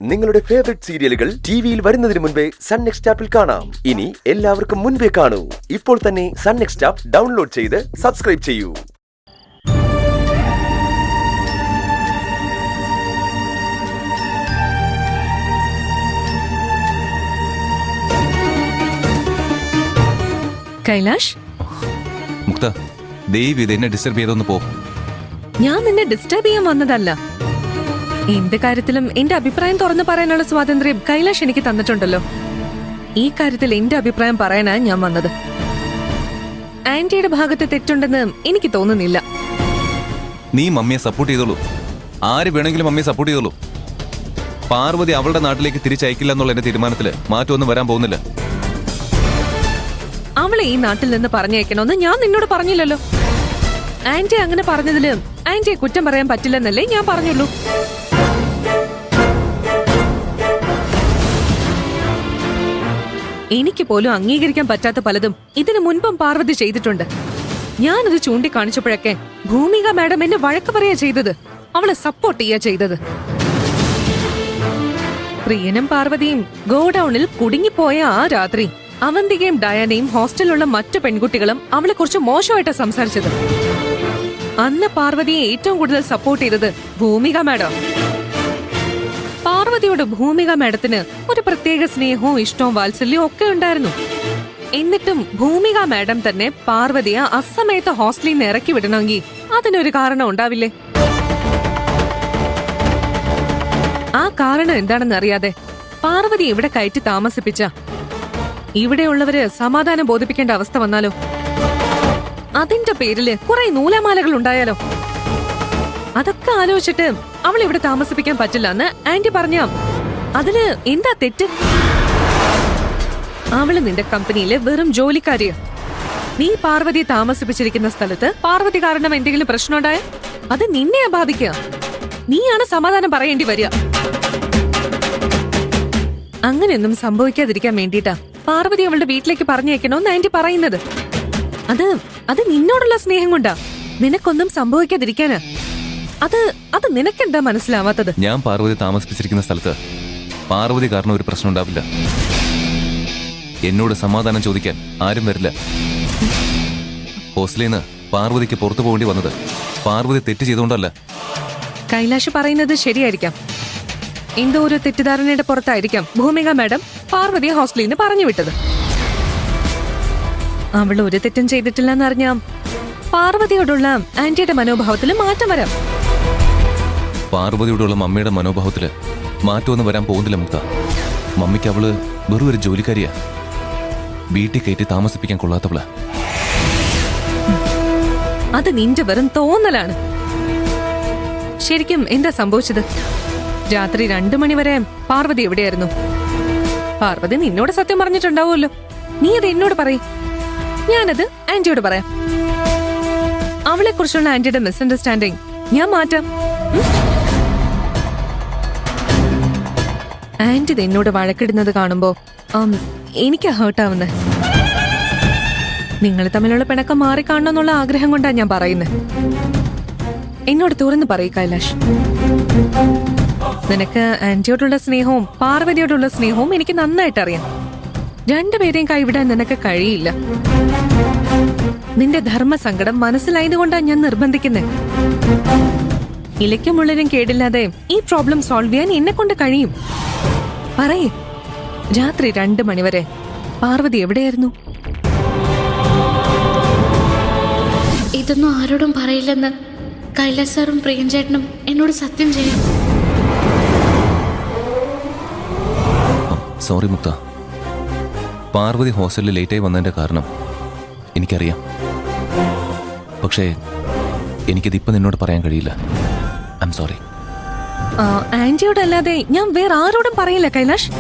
നിങ്ങളുടെ ഫേവറേറ്റ് സീരിയലുകൾ ടിവിയിൽ വരുന്നതിന് മുൻപേ സൺ നെക്സ്റ്റ് ആപ്പിൽ കാണാം. ഇനി എല്ലാവർക്കും മുൻപേ കാണൂ. ഇപ്പോൾ തന്നെ സൺ നെക്സ്റ്റ് ആപ്പ് ഡൗൺലോഡ് ചെയ്ത് സബ്സ്ക്രൈബ് ചെയ്യൂ. കൈലാഷ്, മുക്ത, ദേവി ഇത് എന്നെ ഡിസ്റ്റർബ് ചെയ്തൊന്ന് പോ. ഞാൻ നിന്നെ ഡിസ്റ്റർബ് ചെയ്യാൻ വന്നതല്ല. എന്ത് കാര്യത്തിലും എന്റെ അഭിപ്രായം തുറന്നു പറയാനുള്ള സ്വാതന്ത്ര്യം കൈലാഷ് എനിക്ക് തന്നിട്ടുണ്ടല്ലോ. ഈ കാര്യത്തിൽ എന്റെ അഭിപ്രായം പറയാനാണ് ഞാൻ വന്നത്. ആന്റിയുടെ ഭാഗത്ത് തെറ്റുണ്ടെന്ന് എനിക്ക് തോന്നുന്നില്ല. നീ മമ്മിയെ സപ്പോർട്ട് ചെയ്തോളൂ. ആര് വേണമെങ്കിലും മമ്മിയെ സപ്പോർട്ട് ചെയ്തോളൂ. പാർവതി അവളുടെ നാട്ടിലേക്ക് തിരിച്ചയക്കില്ല എന്നുള്ള എന്റെ തീരുമാനത്തില് മാറ്റമൊന്നും വരാൻ പോകുന്നില്ല. അവളെ ഈ നാട്ടിൽ നിന്ന് പറഞ്ഞയക്കണമെന്ന് ഞാൻ നിന്നോട് പറഞ്ഞില്ലല്ലോ. ആന്റി അങ്ങനെ പറഞ്ഞതില് ആന്റിയെ കുറ്റം പറയാൻ പറ്റില്ലെന്നല്ലേ ഞാൻ പറഞ്ഞുള്ളൂ. എനിക്ക് പോലും അംഗീകരിക്കാൻ പറ്റാത്ത പലതും ഇതിനു മുൻപും പാർവതി ചെയ്തിട്ടുണ്ട്. ഞാനത് ചൂണ്ടിക്കാണിച്ചപ്പോഴൊക്കെ ഭൂമിക മാഡം എന്നെ വഴക്ക് പറയാ ചെയ്തത്, അവളെ സപ്പോർട്ട് ചെയ്യാ ചെയ്തത്. പ്രിയനും പാർവതിയും ഗോഡൌണിൽ കുടുങ്ങിപ്പോയ ആ രാത്രി അവന്തികയും ഡയാനയും ഹോസ്റ്റലിലുള്ള മറ്റു പെൺകുട്ടികളും അവളെ കുറിച്ച് മോശമായിട്ടാ സംസാരിച്ചത്. അന്ന് പാർവതിയെ ഏറ്റവും കൂടുതൽ സപ്പോർട്ട് ചെയ്തത് ഭൂമിക മാഡം. പാർവതിയോട് ഭൂമിക മാഡത്തിന് ഒരു പ്രത്യേക സ്നേഹവും ഇഷ്ടവും വാത്സല്യവും ഒക്കെ ഉണ്ടായിരുന്നു. എന്നിട്ടും ഭൂമിക മാഡം തന്നെ പാർവതിയെ അസമയത്ത് ഹോസ്റ്റലിൽ നിന്ന് ഇറക്കി വിടണമെങ്കിൽ അതിനൊരു കാരണം ഉണ്ടാവില്ലേ? ആ കാരണം എന്താണെന്ന് അറിയാതെ പാർവതി ഇവിടെ കയറ്റി താമസിപ്പിച്ച ഇവിടെയുള്ളവര് സമാധാനം ബോധിപ്പിക്കേണ്ട അവസ്ഥ വന്നാലോ? അതിന്റെ പേരില് കുറെ നൂലാമാലകൾ ഉണ്ടായാലോ? അതൊക്കെ ആലോചിച്ചിട്ട് അവൾ ഇവിടെ താമസിപ്പിക്കാൻ പറ്റില്ല എന്ന് ആന്റി പറഞ്ഞ അതില് എന്താ തെറ്റ്? അവള് നിന്റെ കമ്പനിയിലെ വെറും ജോലിക്കാരിയാ. നീ പാർവതിയെ താമസിപ്പിച്ചിരിക്കുന്ന സ്ഥലത്ത് പാർവതി കാരണം എന്തെങ്കിലും പ്രശ്നം ഉണ്ടായ അത് നിന്നെ ബാധിക്കുക. നീയാണ് സമാധാനം പറയേണ്ടി വരിക. അങ്ങനെയൊന്നും സംഭവിക്കാതിരിക്കാൻ വേണ്ടിട്ടാ പാർവതി അവളുടെ വീട്ടിലേക്ക് പറഞ്ഞേക്കണോന്ന് ആന്റി പറയുന്നത്. അത് നിന്നോടുള്ള സ്നേഹം കൊണ്ടാ. നിനക്കൊന്നും സംഭവിക്കാതിരിക്കാനാ. അത് നിനക്കെന്താ മനസ്സിലാവാത്തത്? ഞാൻ പാർവതി താമസിപ്പിച്ചിരിക്കുന്ന സ്ഥലത്ത് പാർവതി കാരണം ഒരു പ്രശ്നം ഉണ്ടാവില്ല. എന്നോട് സമാധാനം ചോദിക്കാൻ ആരും വരില്ല. ഹോസ്റ്റലിൽ നിന്ന് പാർവതിക്ക് പുറത്തു പോകേണ്ടി വന്നത് പാർവതി തെറ്റ് ചെയ്തുകൊണ്ടല്ല. കൈലാഷ് പറയുന്നത് ശരിയായിരിക്കാം. എന്തോ ഒരു തെറ്റിദ്ധാരണയുടെ പുറത്തായിരിക്കാം ഭൂമിക മാഡം പാർവതിയെ ഹോസ്റ്റലിൽ നിന്ന് പറഞ്ഞു വിട്ടത്. അവൾ ഒരു തെറ്റും ചെയ്തിട്ടില്ലെന്ന് അറിഞ്ഞാം പാർവതിയോടുള്ള ആന്റിയുടെ മനോഭാവത്തിൽ മാറ്റം വരാം. പാർവതിയോടുള്ള മമ്മിയുടെ മനോഭാവത്തില് മാറ്റമൊന്നും വരാൻ പോകുന്നില്ല മുക്ത. മമ്മിക്ക് അവള് വെറും ഒരു ജോലിക്കാരിയാ. വീട്ടിൽ കയറ്റി താമസിപ്പിക്കാൻ കൊള്ളാത്തവള്. അത് നിന്റെ വെറും തോന്നലാണ്. ശരിക്കും എന്താ സംഭവിച്ചത്? രാത്രി 2 മണിവരെ പാർവതി എവിടെയായിരുന്നു? പാർവതി നിന്നോട് സത്യം പറഞ്ഞിട്ടുണ്ടാവുമല്ലോ. നീ അത് എന്നോട് പറയും, ഞാനത് ആന്റിയോട് പറയാം. അവളെ കുറിച്ചുള്ള ആന്റിയുടെ മിസ്അണ്ടർസ്റ്റാൻഡിങ് ഞാൻ മാറ്റാം. ആന്റി എന്നോട് വഴക്കിടുന്നത് കാണുമ്പോ എനിക്ക് ഹേർട്ടാവുന്നേ. നിങ്ങൾ തമ്മിലുള്ള പിണക്കം മാറിക്കാണണമെന്നുള്ള ആഗ്രഹം കൊണ്ടാ ഞാൻ പറയുന്നത്. എന്നോട് തുറന്നു പറയൂ കൈലാഷ്. നിനക്ക് ആന്റിയോടുള്ള സ്നേഹവും പാർവതിയോടുള്ള സ്നേഹവും എനിക്ക് നന്നായിട്ട് അറിയാം. രണ്ടുപേരെയും കൈവിടാൻ നിനക്ക് കഴിയില്ല. നിന്റെ ധർമ്മസങ്കടം മനസ്സിലായതുകൊണ്ടാണ് ഞാൻ നിർബന്ധിക്കുന്നത്. ഇലയ്ക്കും ഉള്ളിലും കേടില്ലാതെ ഈ പ്രോബ്ലം സോൾവ് ചെയ്യാൻ എന്നെ കൊണ്ട് കഴിയും. പറയേ, രാത്രി 2 മണിവരെ പാർവതി എവിടെയായിരുന്നു? ഇതൊന്നും ആരോടും പറയില്ലെന്ന് കൈലാസ് സാറും പ്രിയൻചേട്ടനും എന്നോട് സത്യം ചെയ്യും. സോറി മുക്ത. പാർവതി ഹോസ്റ്റലിൽ ലേറ്റായി വന്നതിന്റെ കാരണം എനിക്കറിയാം. പക്ഷേ എനിക്കിതിപ്പോ നിന്നോട് പറയാൻ കഴിയില്ല. I am sorry. ആന്റിയോടല്ലാതെ ഞാൻ വേറെ ആരോടും പറയില്ല കൈലാഷ്.